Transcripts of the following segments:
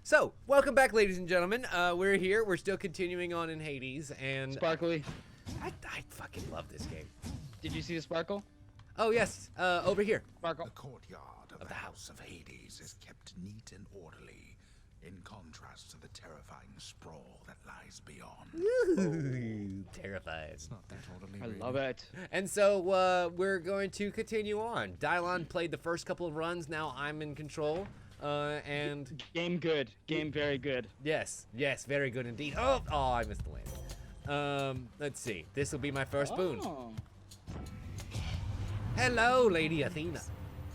So, welcome back, ladies and gentlemen. We're here. We're still continuing on in Hades, and Sparkly. I fucking love this game. Did you see the sparkle? Oh yes, over here. Sparkle. The courtyard of the House of Hades is kept neat and orderly, in contrast to the terrifying sprawl that lies beyond. Ooh, terrified. It's not that orderly. I really. love it. And so we're going to continue on. Dylon played the first couple of runs. Now I'm in control. And Game good. Game very good. yes, very good indeed. Oh, I missed the land. Let's see. This will be my first boon. Oh. Hello, Lady Athena.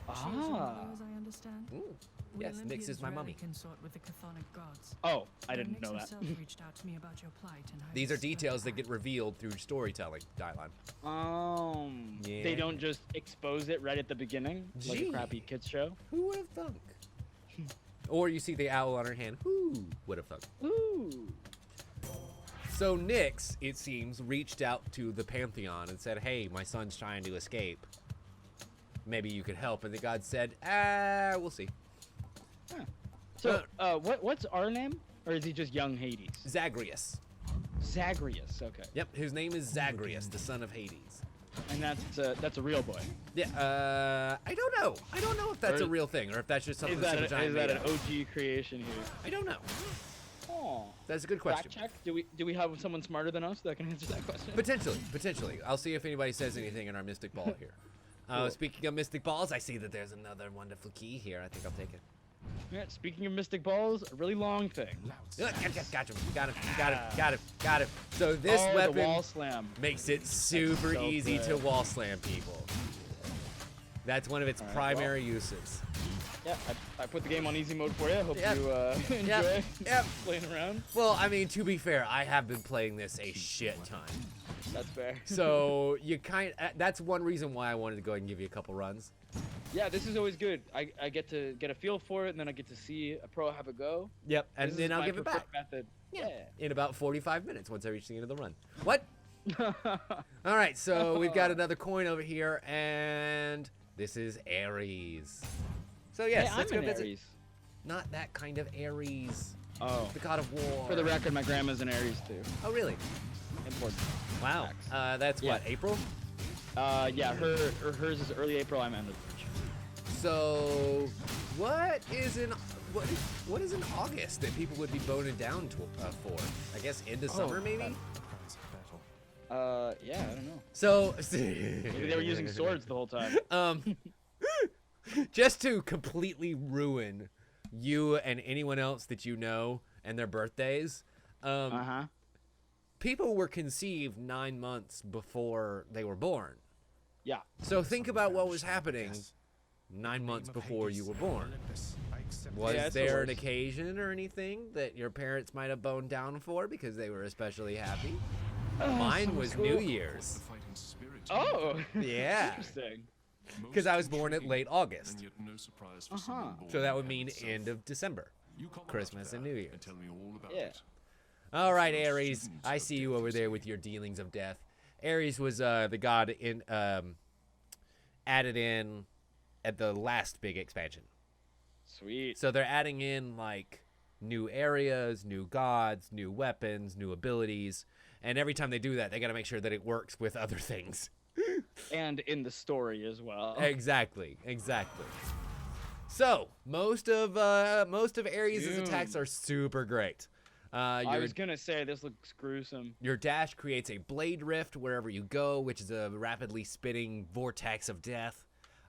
Ah. As I understand. Ooh, yes, Nyx is my mummy. Consort with the chthonic gods. Oh, I didn't Nyx know that. himself reached out to me about your plight and how These you are details that spent get revealed through storytelling, Dylon. They Yeah. don't just expose it right at the beginning, like Gee. a crappy kids show. Who would have thunk? Or you see the owl on her hand. Who would have thunk? Ooh. So Nyx, it seems, reached out to the Pantheon and said, hey, my son's trying to escape. Maybe you could help. And the god said, we'll see. Huh. So, what's our name? Or is he just young Hades? Zagreus. Zagreus. Okay. Yep, his name is Zagreus, the son of Hades. And that's a real boy. Yeah, I don't know. I don't know if that's Or a real thing or if that's just something Is that SuperGiant an made up. OG creation here? I don't know. Oh. That's a good question. Fact check. Do we have someone smarter than us that can answer that question? Potentially. I'll see if anybody says anything in our Mystic Ball here. Cool. Speaking of Mystic Balls, I see that there's another wonderful key here. I think I'll take it. Yeah, speaking of mystic balls, a really long thing. Got it. So this The weapon wall slam. makes it super so easy good. to wall slam people. That's one of its Alright, primary uses. Yeah, I put the game on easy mode for you. Hope Yep. you enjoy Yep. playing around. Well, I mean, to be fair, I have been playing this a shit ton. That's fair. So that's one reason why I wanted to go ahead and give you a couple runs. Yeah, this is always good. I get to get a feel for it, and then I get to see a pro have a go. Yep, and This then is I'll my give it back. preferred Method. Yeah. In about 45 minutes once I reach the end of the run. What? All right, so we've got another coin over here, and this is Ares. So yes, hey, let's I'm go an visit. Aries. Not that kind of Ares. Oh. The god of war. For the record, my grandma's an Aries too. Oh, really? Important. Wow. Facts. That's Yeah. what, April? Yeah, hers is early April. I'm end of March. So, what is in August that people would be boning down for? I guess into summer, maybe. Yeah, I don't know. So, Maybe they were using swords the whole time. Just to completely ruin you and anyone else that you know and their birthdays. People were conceived 9 months before they were born. Yeah. So think about what was happening 9 months before you were born. Was Yeah, it's the there an worst. occasion or anything that your parents might have boned down for because they were especially happy? Oh, Mine was cool. New Year's. Oh. Yeah. Interesting. Because I was born at late August. So that would mean like end of December. Christmas and New Year's. Tell me all about Yeah. it. All right, Ares. I see you over there with your dealings of death. Ares was the god added in at the last big expansion. Sweet. So they're adding in like new areas, new gods, new weapons, new abilities, and every time they do that, they got to make sure that it works with other things. And in the story as well. Exactly. So most of Ares' Doom. attacks are super great. I was gonna say this looks gruesome. Your dash creates a blade rift wherever you go, which is a rapidly spinning vortex of death.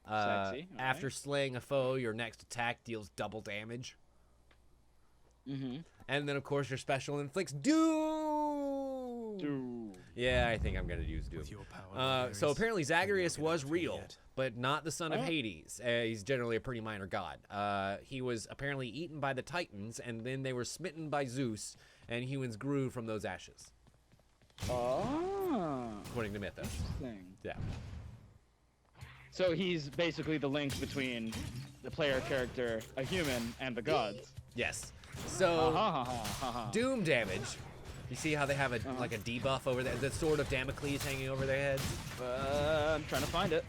Sexy, After slaying a foe, your next attack deals double damage. Mm-hmm. And then, of course, your special inflicts doom. Dude. Yeah, I think I'm going to use doom. So apparently Zagreus was real, but not the son of Oh. Hades. He's generally a pretty minor god. He was apparently eaten by the Titans, and then they were smitten by Zeus, and humans grew from those ashes, Oh. according to mythos. Interesting. Yeah. So he's basically the link between the player character, a human, and the gods. Yes. So Uh-huh. doom damage. You see how they have like a debuff over there, the sword of Damocles hanging over their heads. I'm trying to find it.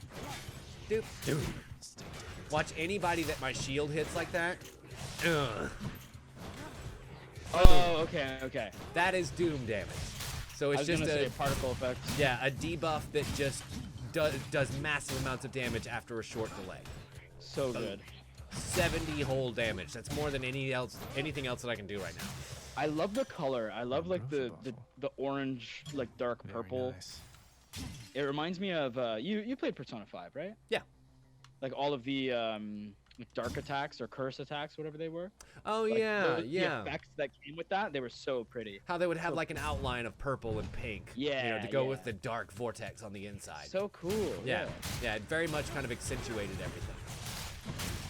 Watch anybody that my shield hits like that. Ugh. Oh, okay, okay. That is doom damage. So I it's was just gonna say particle effect. a debuff that just does massive amounts of damage after a short delay. So good. 70 whole damage. That's more than anything else that I can do right now. I love the color. I love like the orange, like dark purple. Nice. It reminds me of you played Persona 5, right? Yeah. Like all of the dark attacks or curse attacks, whatever they were. Oh Like, yeah, the yeah. effects that came with that, they were so pretty. How they would have like an outline of purple and pink. Yeah, to go yeah. with the dark vortex on the inside. So cool. Yeah, it very much kind of accentuated everything.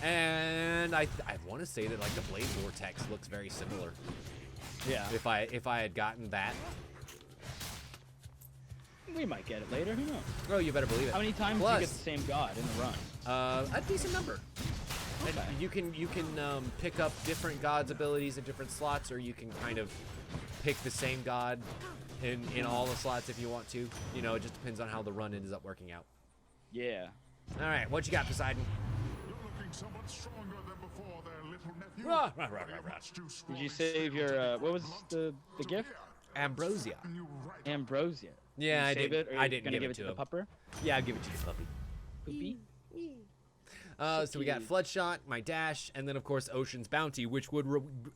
And I want to say that like the blade vortex looks very similar. Yeah. If I had gotten that. We might get it later. Who knows? Oh, you better believe it. How many times do you get the same god in the run? A decent number. And Okay. you can pick up different gods' abilities in different slots, or you can kind of pick the same god in all the slots if you want to. You know, it just depends on how the run ends up working out. Yeah. All right, what you got, Poseidon? You're looking so much stronger than before there, little nephew. Rah, rah, rah, rah, rah. Did you save your what was the gift? Ambrosia. Ambrosia. Yeah, I Did you save did. it, or I you didn't gonna give it to the him. pupper. Yeah, I'll give it to you, puppy. Poopy. So we got Floodshot, my dash, and then of course Ocean's Bounty, which would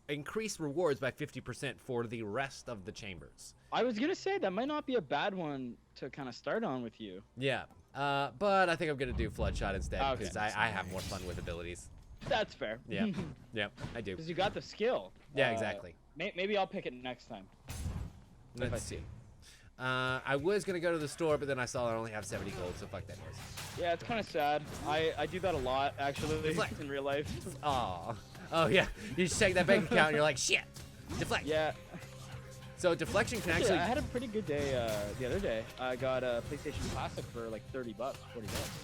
increase rewards by 50% for the rest of the chambers. I was gonna say that might not be a bad one to kind of start on with you. Yeah, but I think I'm gonna do Floodshot instead Okay. because I have more fun with abilities. That's fair. Yeah, yep, I do. Because you got the skill. Yeah, exactly. Maybe I'll pick it next time. Let's see. I was gonna go to the store, but then I saw I only have 70 gold, so fuck that noise. Yeah, it's kind of sad. I do that a lot actually Deflect. in real life. Aw. Oh yeah, you just check that bank account and you're like, shit, deflect. Yeah. So deflection can Yeah, actually. I had a pretty good day the other day. I got a PlayStation Classic for like $30, $40.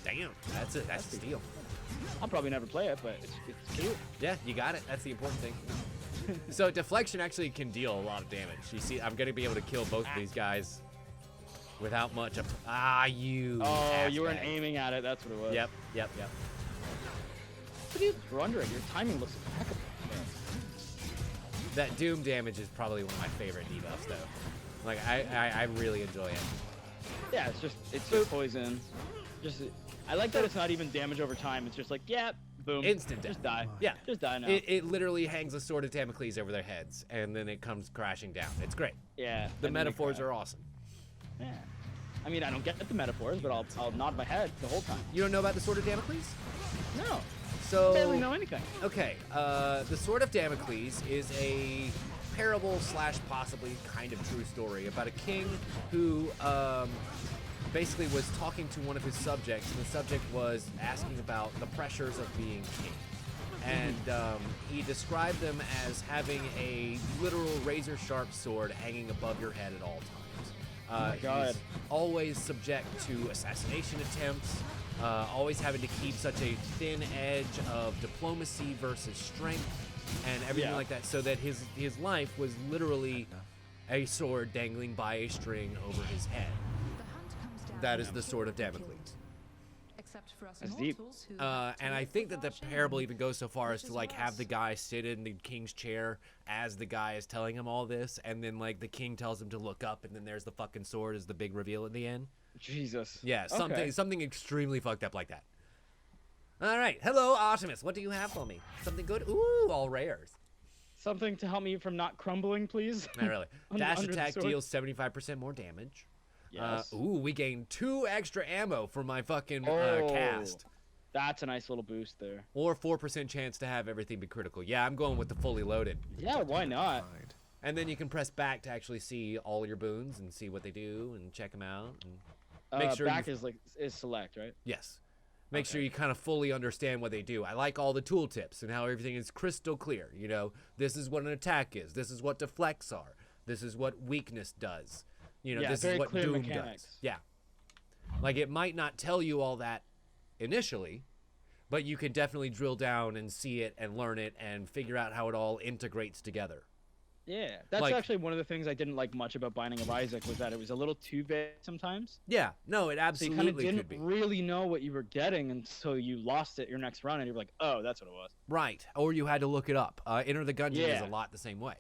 Damn, that's a steal. I'll probably never play it, but it's cute. Yeah, you got it. That's the important thing. So deflection actually can deal a lot of damage. You see, I'm gonna be able to kill both of these guys without much of. Ah, you. Oh, you weren't assbag. aiming at it. That's what it was. Yep. You're under it. Your timing looks impeccable. That doom damage is probably one of my favorite debuffs, though. Like I really enjoy it. Yeah, it's just poison. I like that it's not even damage over time. It's just like, yeah, boom. Instant death. Just die. Yeah. Just die now. It literally hangs a sword of Damocles over their heads, and then it comes crashing down. It's great. Yeah. The and then they metaphors cry. are awesome. Yeah. I mean, I don't get the metaphors, but I'll nod my head the whole time. You don't know about the sword of Damocles? No. So Barely know anything. Okay, the Sword of Damocles is a parable / possibly kind of true story about a king who basically was talking to one of his subjects, and the subject was asking about the pressures of being king. And he described them as having a literal razor-sharp sword hanging above your head at all times. Oh my God. He's always subject to assassination attempts, always having to keep such a thin edge of diplomacy versus strength and everything Yeah. like that, so that his life was literally a sword dangling by a string over his head. The hunt comes down That is the Sword of Damocles. except for us That's deep. mortals who And I think that the parable even goes so far as Which to is like have worse. the guy sit in the king's chair as the guy is telling him all this, and then like the king tells him to look up, and then there's the fucking sword as the big reveal at the end. Jesus. Yeah, Okay. something extremely fucked up like that. All right, hello Artemis, what do you have for me? Something good? Ooh, all rares. Something to help me from not crumbling, please. Not really. Under- Dash under the attack sword. deals 75% more damage. Yes. Ooh, we gained 2 extra ammo for my fucking Oh. cast. That's a nice little boost there. Or 4% chance to have everything be critical. Yeah, I'm going with the fully loaded. Yeah, why not? Right. And then you can press back to actually see all your boons and see what they do and check them out. And make sure back you, is select, right? yes, make sure Okay. you kind of fully understand what they do. I like all the tooltips and how everything is crystal clear. You know, this is what an attack is. This is what deflects are. This is what weakness does. You know, Yeah, this very is what clear doom mechanics. does. Yeah, like it might not tell you all that initially, but you can definitely drill down and see it and learn it and figure out how it all integrates together. Yeah, that's Like- actually one of the things I didn't like much about Binding of Isaac was that it was a little too vague sometimes. Yeah, no, it So you kind of absolutely didn't could be. really know what you were getting until you lost it your next run, and you're like, oh, that's what it was. Right, or you had to look it up. Enter the Gungeon is Yeah. a lot the same way.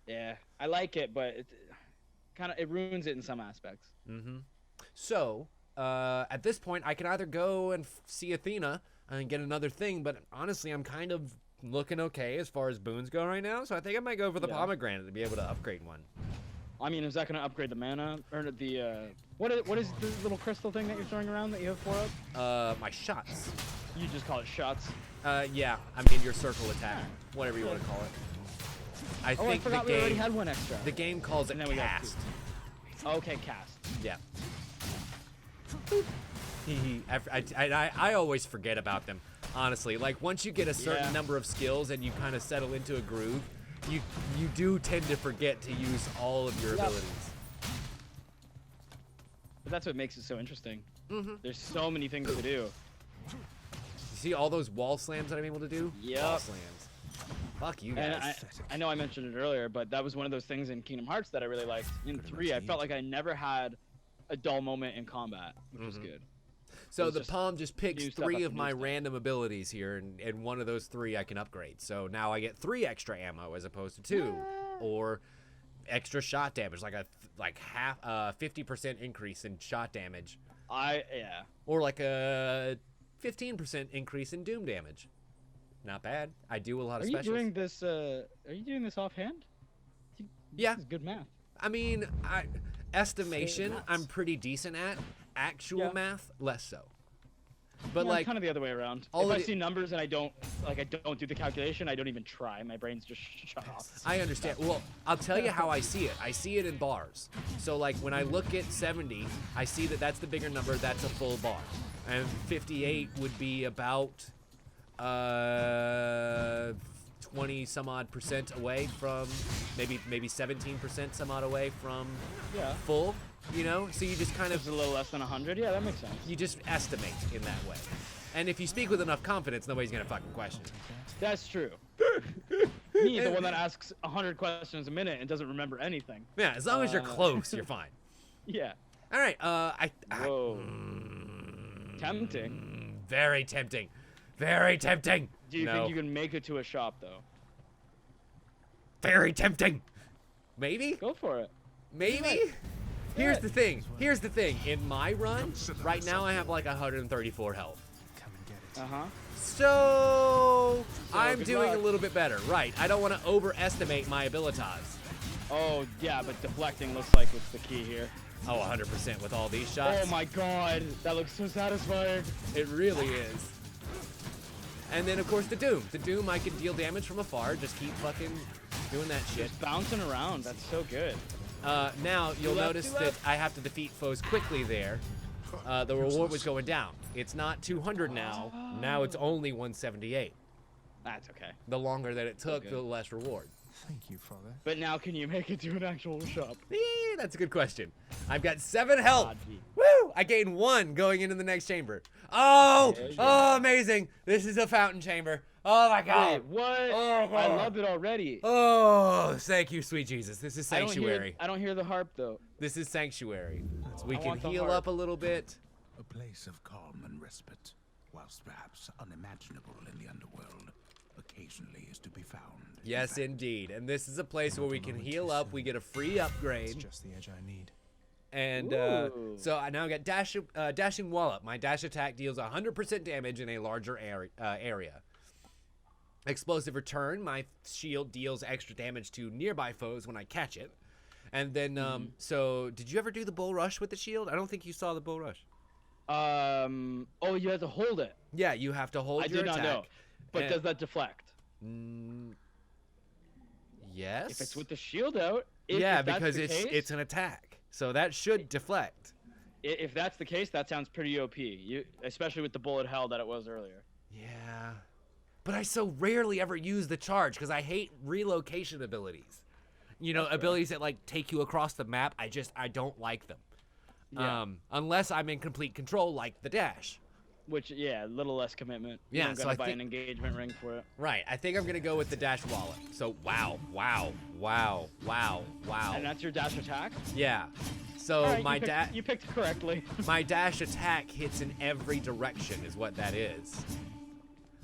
Yeah, I like it, but it ruins it in some aspects. So, at this point, I can either go and see Athena and get another thing, but honestly, I'm kind of looking okay as far as boons go right now, so I think I might go for the pomegranate to be able to upgrade one. I mean, is that going to upgrade the mana or the what is the little crystal thing that you're throwing around that you have 4 of? My shots. You just call it shots. Yeah, I mean your circle attack, whatever you want to call it. I Oh, I think forgot the we already game, had one extra. the game calls it And then we got cast. Okay, cast. Yeah. I always forget about them, honestly. Like, once you get a certain number of skills and you kind of settle into a groove, you do tend to forget to use all of your abilities. But that's what makes it so interesting. There's so many things to do. You see all those wall slams that I'm able to do? Yep. Wall slams. Fuck you guys. And I know I mentioned it earlier, but that was one of those things in Kingdom Hearts that I really liked. In 3, I felt like I never had a dull moment in combat, which was good. So the palm just picks new stuff 3 after of new my stuff. random abilities here, and one of those 3 I can upgrade. So now I get 3 extra ammo as opposed to 2, or extra shot damage, like half 50% increase in shot damage, or like a 15% increase in doom damage. Not bad. I do a lot of specials. Are you doing this offhand? Yeah. This is good math. I mean, estimation I'm pretty decent at. Actual math, less so. But Yeah, like kind of the other way around. all If of I the- see numbers and I don't do the calculation, I don't even try. My brain's just shut off. I understand. Well, I'll tell you how I see it. I see it in bars. So like when I look at 70, I see that that's the bigger number. That's a full bar, and 58 would be about 20 some odd percent away from maybe 17% some odd away from full. You know, so you just kind of It's a little less than 100. Yeah, that makes sense. you just estimate in that way. And if you speak with enough confidence, nobody's gonna fucking question it. That's true. Me, the one that asks 100 questions a minute and doesn't remember anything. Yeah, as long as you're close, you're fine. Yeah. All right, Whoa. Tempting. Very tempting. Very tempting. Do you No. think you can make it to a shop though? Very tempting. Maybe? Go for it. Maybe? Here's the thing. Here's the thing. In my run, right now I have like 134 health. So I'm good doing luck. a little bit better. Right. I don't want to overestimate my abilities. Oh yeah, but deflecting looks like it's the key here. Oh, 100% with all these shots. Oh my god, that looks so satisfying. It really is. And then, of course, the Doom. The Doom, I can deal damage from afar. Just keep fucking doing that shit. Just bouncing around. That's so good. Now, you'll left, notice two that left. I have to defeat foes quickly there. The reward was going down. It's not 200 now. Now it's only 178. That's okay. The longer that it took, Okay. the less reward. Thank you, Father. But now can you make it to an actual shop? That's a good question. I've got 7 health. God, gee. Woo! I gained 1 going into the next chamber. Oh! There you Oh, amazing. This is a fountain chamber. Oh, my God. Wait, what? Oh, I God. loved it already. Oh, thank you, sweet Jesus. This is I don't hear- sanctuary. I don't hear the harp though. This is sanctuary. We I can want the heal harp. up a little bit. A place of calm and respite, whilst perhaps unimaginable in the underworld, occasionally is to be found. In Yes, fact, indeed. And this is a place where we can heal up. We get a free upgrade. It's just the edge I need. And Ooh. so I now got Dashing Wallop. My dash attack deals 100% damage in a larger area. Explosive Return. My shield deals extra damage to nearby foes when I catch it. And then, so did you ever do the Bull Rush with the shield? I don't think you saw the Bull Rush. Oh, you have to hold it. Yeah, you have to hold I your did not attack. know. But and- does that deflect? Yes. If it's with the shield out. Yeah, if that's because the it's case, an attack. So that should deflect. If that's the case, that sounds pretty OP. Especially with the bullet hell that it was earlier. Yeah. But I so rarely ever use the charge because I hate relocation abilities. You know, abilities that like take you across the map. I don't like them. Yeah. Unless I'm in complete control like the dash. Which, yeah, a little less commitment. You Yeah, don't so gotta I buy think- an engagement ring for it. Right. I think I'm going to go with the dash wallet. So wow. And that's your dash attack? Yeah. So All right, my you picked correctly. my dash attack hits in every direction is what that is.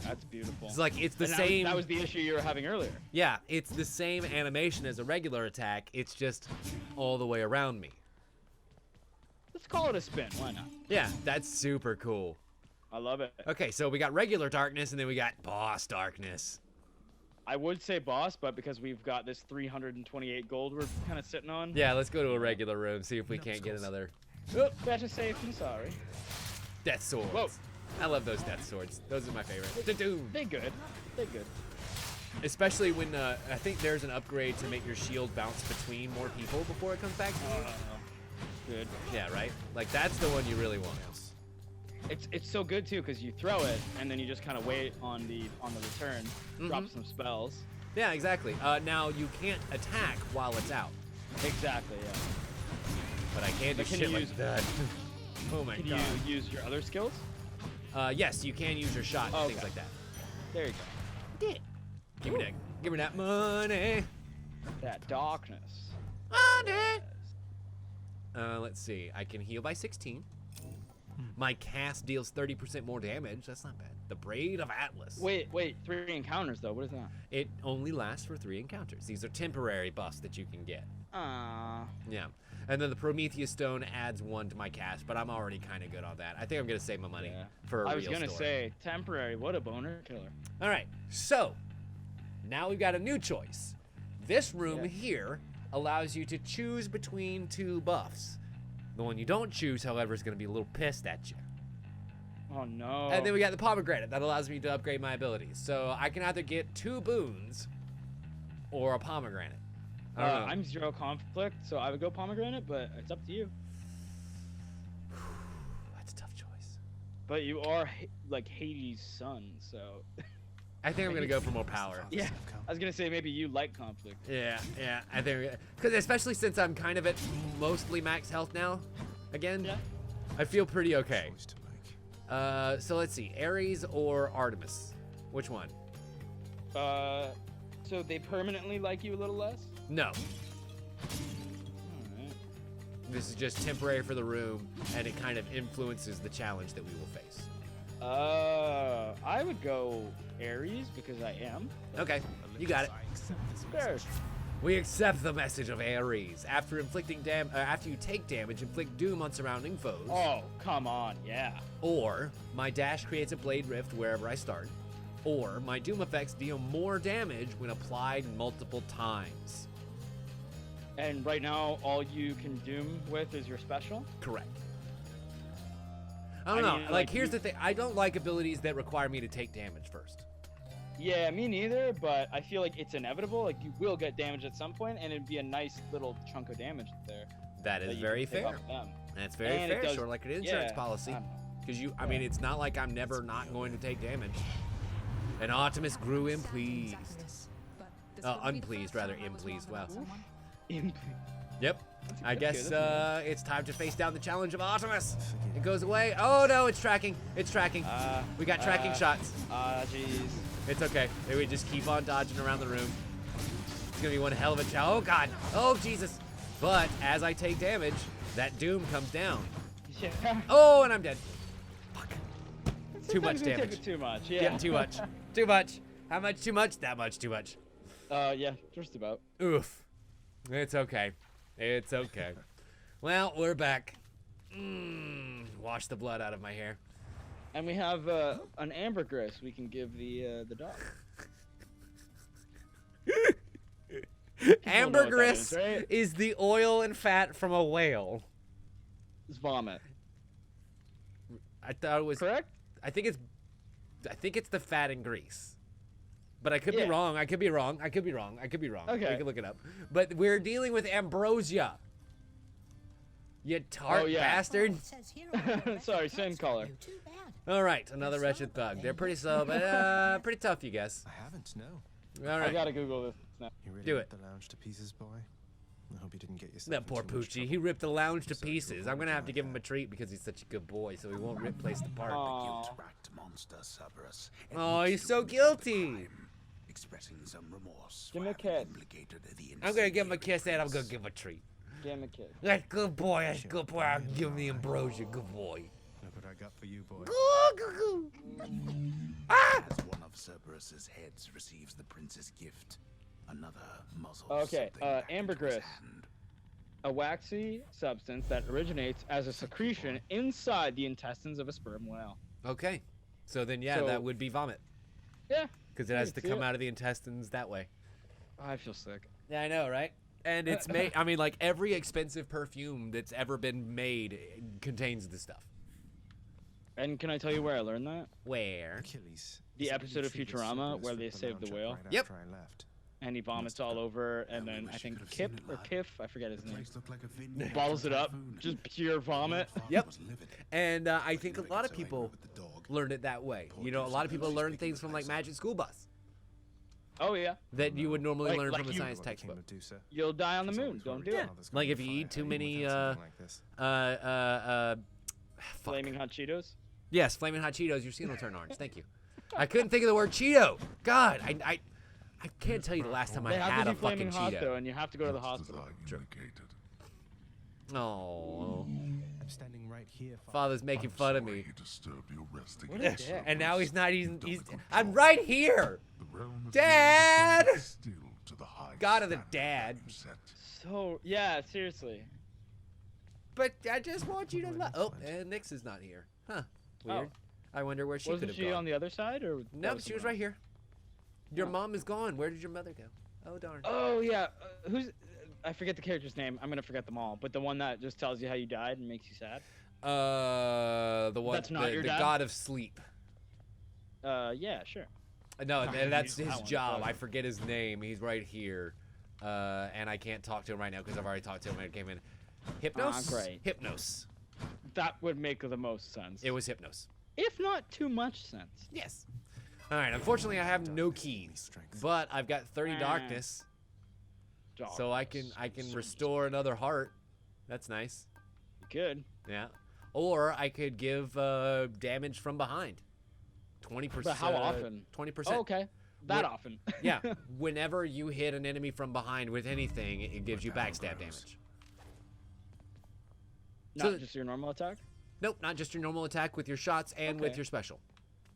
That's beautiful. It's like it's the And same. That was the issue you were having earlier. Yeah, it's the same animation as a regular attack. It's just all the way around me. Let's call it a spin. Why not? Yeah, that's super cool. I love it. Okay, so we got regular darkness, and then we got boss darkness. I would say boss, but because we've got this 328 gold we're kind of sitting on. Yeah, let's go to a regular room, see if we can't get another. Oh, Better safe than sorry. death swords. Whoa. I love those death swords. Those are my favorite. Da-doom. They good. They good. Especially when I think there's an upgrade to make your shield bounce between more people before it comes back to you. Good. Yeah, right? Like, that's the one you really want. It's so good too because you throw it and then you just kind of wait on the return, drop some spells. Yeah, exactly. Now, you can't attack while it's out. Exactly. Yeah. But I can do But can shit you like use- that. Oh my Can god. you use your other skills? Yes, you can use your shot and Okay. things like that. There you go. Give me that. Give me that money. That darkness. Money. Let's see. I can heal by 16. My cast deals 30% more damage. That's not bad. The Braid of Atlas. Wait. 3 encounters though. What is that? It only lasts for 3 encounters. These are temporary buffs that you can get. Yeah. And then the Prometheus Stone adds 1 to my cast, but I'm already kind of good on that. I think I'm going to save my money Yeah. for a I was real gonna store. say temporary. What a boner killer. All right. So, now we've got a new choice. This room Yeah. here allows you to choose between 2 buffs. The one you don't choose, however, is going to be a little pissed at you. Oh no. And then we got the pomegranate that allows me to upgrade my abilities. So I can either get 2 boons or a pomegranate. I don't know. I'm 0 conflict, so I would go pomegranate, but it's up to you. That's a tough choice. But you are like Hades' son, so I think I'm going to go for more power. yeah. I was gonna say maybe you like conflict. Yeah. I think because especially since I'm kind of at mostly max health now, again, Yeah. I feel pretty okay. Choice to make. So let's see, Ares or Artemis, which one? So they permanently like you a little less? No, Alright. this is just temporary for the room, and it kind of influences the challenge that we will face. I would go Ares because I am. Okay, you got it. Sure. We accept the message of Ares. After after you take damage, inflict doom on surrounding foes. Oh, come on, yeah. Or my dash creates a blade rift wherever I start. Or my doom effects deal more damage when applied multiple times. And right now, all you can doom with is your special. Correct. I don't I know. mean, Like, like, here's you- the thing. I don't like abilities that require me to take damage first. Yeah, me neither, but I feel like it's inevitable. Like, you will get damage at some point, and it'd be a nice little chunk of damage there. That is that you very can take fair. off them. That's very And it fair. does- Sort of like an insurance yeah, policy. I don't know. Because I mean, it's not like I'm never not going to take damage. And Artemis grew unpleased. Unpleased, rather, unpleased. Wow. Yep. I guess it's time to face down the challenge of Artemis. It goes away. Oh no, it's tracking. It's tracking. We got tracking shots. Jeez. It's okay. Maybe we just keep on dodging around the room. It's gonna be one hell of a challenge. Oh god. Oh Jesus. But as I take damage, that doom comes down. Yeah. Oh, and I'm dead. Fuck. Too much Sometimes we take damage. it too much. Yeah. Yeah, too much. Too much. How much too much? That much too much. Yeah, just about. Oof. It's okay. It's okay. Well, we're back. Wash the blood out of my hair. And we have an ambergris we can give the dog. Ambergris is, right? is the oil and fat from a whale. It's vomit. I thought it was. Correct? I think it's the fat and grease. But I could be Yeah. wrong. I could be wrong. I could be wrong. I could be wrong. Okay. We can look it up. But we're dealing with ambrosia. You tart bastard. Sorry, same color. All right, another wretched thug. They're pretty slow, but pretty tough, you guess. I haven't, no. All I right. gotta Google this now. You really Do ripped it. the lounge to pieces, boy. I hope you didn't get yourself That poor in too much Poochie. He trouble. ripped the lounge to So you pieces. I'm avoid gonna have to like give him a that. treat because he's such a good boy, so he won't replace the part. Aw. Guilt-racked monster Cerberus. Oh, he's admits so to guilty. crime, expressing some remorse Give for me a having kiss. implicated the I'm gonna give him a incendiary kiss and I'm gonna prince. give him a treat. Give him a kiss. That's good boy. That's good boy. I'll give him the ambrosia. Good boy. Look what I got for you, boy. Ah! As one of Cerberus's heads receives the prince's gift. Another muzzles Okay, something back into his ambergris. hand. A waxy substance that originates as a secretion inside the intestines of a sperm whale. Okay. So then, yeah, So- that would be vomit. Yeah. Because it I has can to see come it. out of the intestines that way. Oh, I feel sick. Yeah, I know, right? And it's made, I mean, like, every expensive perfume that's ever been made contains this stuff. And can I tell you where I learned that? Where? Achilles. The Is it episode of you triggered Futurama Cerberus where with they the saved the lounge whale? right Yep. after I left? And he vomits all over, and then I think Kip or Kiff, I forget his The name, place looked like a vineyard bottles for it up, typhoon. just pure vomit. Father Yep. was livid. And I think a Living lot of so angry people with the dog. learn it that way. You know, a lot of people learn things from, like, Magic School Bus Oh yeah, that you would normally Like- learn like from a you- science What the king textbook. would do, sir. you'll die on the She's moon. always Don't worried do it. your father's Like, gonna if you fire eat too even many, without something like this. Fuck. Flaming hot Cheetos. Yes, Flaming Hot Cheetos, your skin will turn orange. Thank you. I couldn't think of the word Cheeto. God, I can't tell you the last time I They have had to a be flaming fucking hot though, Cheeto. and you have to go to the Its hospital. design indicated. Oh, I'm standing right here. Father's making fun of Sorry me. he disturbed your resting What a place, dick. And now he's not even. Don't He's. control. I'm right here. The realm is Dad! limited still to the high God of the standard dad. that you set. So yeah, seriously. But I just want you to. Oh, and Nyx is not here. Huh. Weird. I wonder where she could Wasn't have she gone. on the other side or? No, she was right here. Your Huh. mom is gone. Where did your mother go? Oh darn. Oh yeah, who's? I forget the character's name. I'm gonna forget them all. But the one that just tells you how you died and makes you sad. The one. That's not the, your the dad? god of sleep. Yeah, sure. No, I that's used that his one, job. but- I forget his name. He's right here. And I can't talk to him right now because I've already talked to him when it came in. Hypnos? great. Hypnos. That would make the most sense. It was Hypnos. If not too much sense. Yes. All right. Unfortunately, I have no keys, but I've got 30 Ah. darkness, so I can restore another heart. That's nice. Good. Yeah. Or I could give damage from behind. 20%. But how often? 20%. Oh, okay. That What- often. Yeah. Whenever you hit an enemy from behind with anything, it gives you backstab damage. Not So- just your normal attack. Nope, not just your normal attack with your shots and with Okay. your special.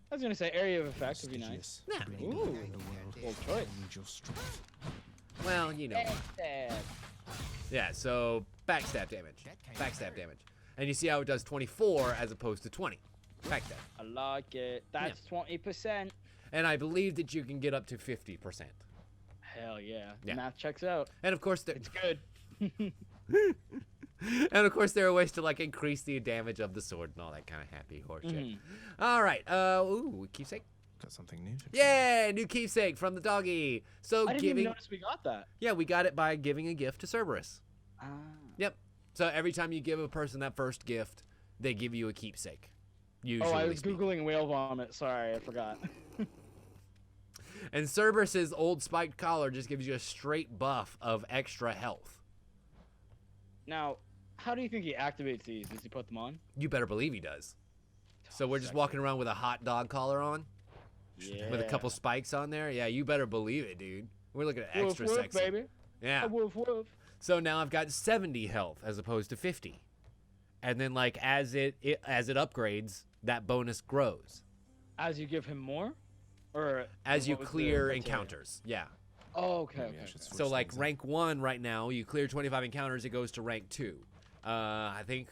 I was gonna say area of effect would be nice. Yeah. Ooh. Bold choice. Your strength. Well, you know. Yeah, so backstab damage. Backstab damage. And you see how it does 24 as opposed to 20. Backstab. I like it. That's 20%. And I believe that you can get up to 50%. Hell yeah. Yeah. Math checks out. And of course, It's good. and of course, there are ways to like increase the damage of the sword and all that kind of happy horse shit. Mhm. All right. Ooh, keepsake. Got something new. to Yay, new keepsake from the doggy. So I didn't giving. even notice we got that. Yeah, we got it by giving a gift to Cerberus. Ah. Yep. So every time you give a person that first gift, they give you a keepsake. Usually. Oh, I was speaking. googling whale vomit. Sorry, I forgot. And Cerberus's old spiked collar just gives you a straight buff of extra health. Now, how do you think he activates these? Does he put them on? You better believe he does. So we're just walking around with a hot dog collar on, Yeah. with a couple spikes on there. Yeah, you better believe it, dude. We're looking at Woof, extra woof, sexy. baby. Yeah. A woof woof. So now I've got 70 health as opposed to 50. And then like as it upgrades, that bonus grows As you give him more, or as you what was the clear criteria? encounters. Yeah. Oh, okay. Maybe I Okay. should switch So like things up. rank 1 right now, you clear 25 encounters, it goes to rank 2. I think.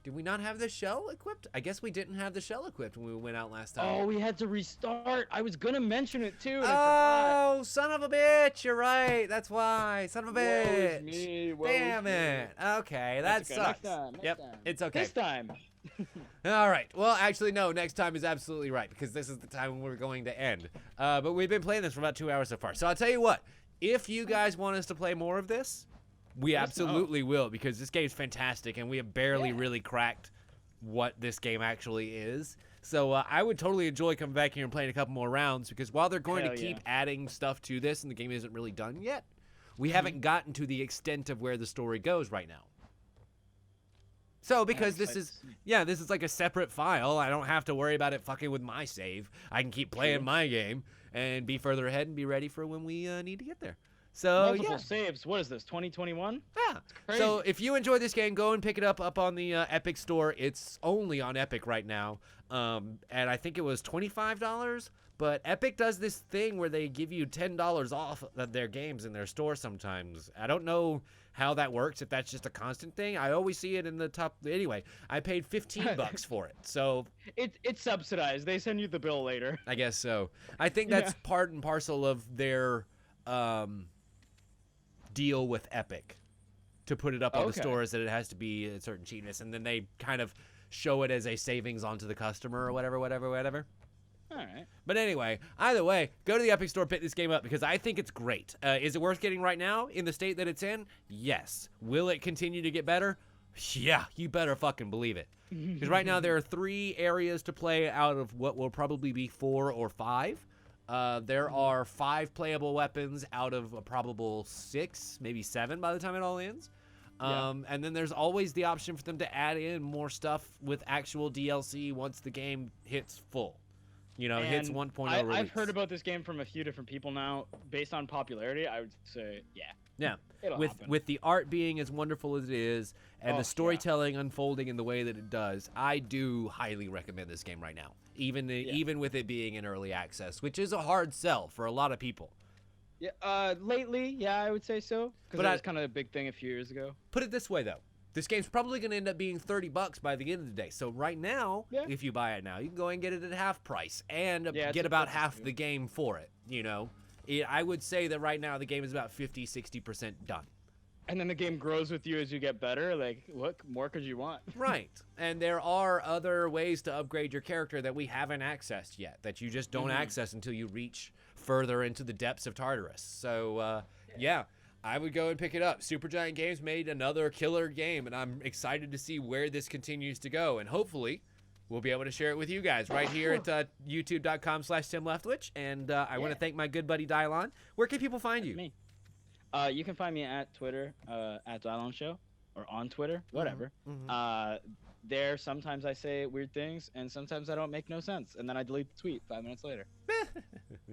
Did we not have the shell equipped? I guess we didn't have the shell equipped when we went out last time. Oh, we had to restart. I was gonna mention it too. And I forgot. Oh, son of a bitch! You're right. That's why. Son of a Woe is bitch. me, woe is Damn me. it. Okay, that That's okay. sucks. Next time, next Yep, time. it's okay. This time. All right. Well, actually, no. Next time is absolutely right because this is the time when we're going to end. But we've been playing this for about 2 hours so far. So I'll tell you what. If you guys want us to play more of this, we Let us know. absolutely will because this game's fantastic and we have barely really cracked what this game actually is. So I would totally enjoy coming back here and playing a couple more rounds because while they're going Hell to keep yeah. adding stuff to this and the game isn't really done yet, we Mm-hmm. haven't gotten to the extent of where the story goes right now. So because this is, yeah, this is like a separate file. I don't have to worry about it fucking with my save. I can keep playing True. my game and be further ahead and be ready for when we need to get there. So Multiple yeah. saves. What is this? 2021? Yeah. crazy. So if you enjoy this game, go and pick it up on the Epic Store. It's only on Epic right now, and I think it was $25. But Epic does this thing where they give you $10 off of their games in their store sometimes. I don't know how that works, if that's just a constant thing. I always see it in the top. Anyway, I paid $15 for it, so It's subsidized. They send you the bill later. I guess so. I think that's part and parcel of their deal with Epic to put it up on the stores, that it has to be a certain cheapness, and then they kind of show it as a savings onto the customer or whatever. All right. But anyway, either way, go to the Epic Store, pick this game up, because I think it's great. Is it worth getting right now in the state that it's in? Yes. Will it continue to get better? Yeah, you better fucking believe it. Because right now there are 3 areas to play out of what will probably be 4 or 5. There are 5 playable weapons out of a probable 6, maybe 7 by the time it all ends. And then there's always the option for them to add in more stuff with actual DLC once the game hits full. You know, hits 1.0 release. I've heard about this game from a few different people now. Based on popularity, I would say, yeah. It'll happen. With the art being as wonderful as it is, and the storytelling unfolding in the way that it does, I do highly recommend this game right now. Even with it being in early access, which is a hard sell for a lot of people. Yeah. Lately, I would say so. Because that was kind of a big thing a few years ago. Put it this way, though. This game's probably going to end up being $30 by the end of the day. So right now, if you buy it now, you can go and get it at half price and get about half the game for it. You know, I would say that right now the game is about 50-60% done. And then the game grows with you as you get better. Like, what more could you want? Right. And there are other ways to upgrade your character that we haven't accessed yet, that you just don't access until you reach further into the depths of Tartarus. So, yeah. I would go and pick it up. SuperGiant Games made another killer game, and I'm excited to see where this continues to go. And hopefully, we'll be able to share it with you guys right here at youtube.com/TimLeftwich. And I want to thank my good buddy Dylon. Where can people find you? Me. You can find me at Twitter, at Dylon Show, or on Twitter, whatever. There, sometimes I say weird things, and sometimes I don't make no sense, and then I delete the tweet 5 minutes later.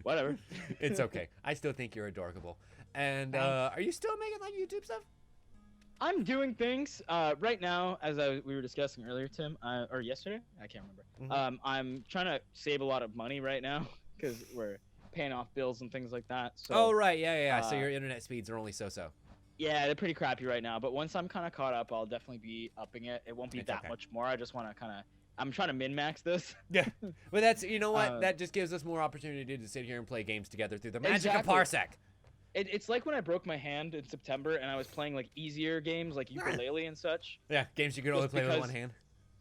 Whatever. It's okay. I still think you're adorable. And are you still making like YouTube stuff? I'm doing things right now, as we were discussing earlier, Tim, or yesterday. I can't remember. I'm trying to save a lot of money right now because we're paying off bills and things like that. So, oh right, yeah. So your internet speeds are only so-so. Yeah, they're pretty crappy right now. But once I'm kind of caught up, I'll definitely be upping it. It won't be that much more. I just want to I'm trying to min-max this. Yeah, but that's, you know what? That just gives us more opportunity to sit here and play games together through the magic of Parsec. It's like when I broke my hand in September and I was playing like easier games like ukulele and such. Yeah, games you could only play with one hand.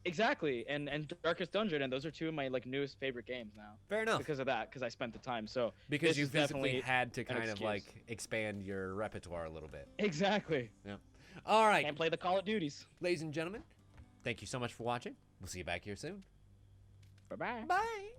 Exactly, and Darkest Dungeon, and those are 2 of my like newest favorite games now. Fair enough. Because of that, because I spent the time. So because you physically had to kind of like expand your repertoire a little bit. Exactly. Yeah. All right. Can't play the Call of Duties. Ladies and gentlemen, thank you so much for watching. We'll see you back here soon. Bye-bye. Bye.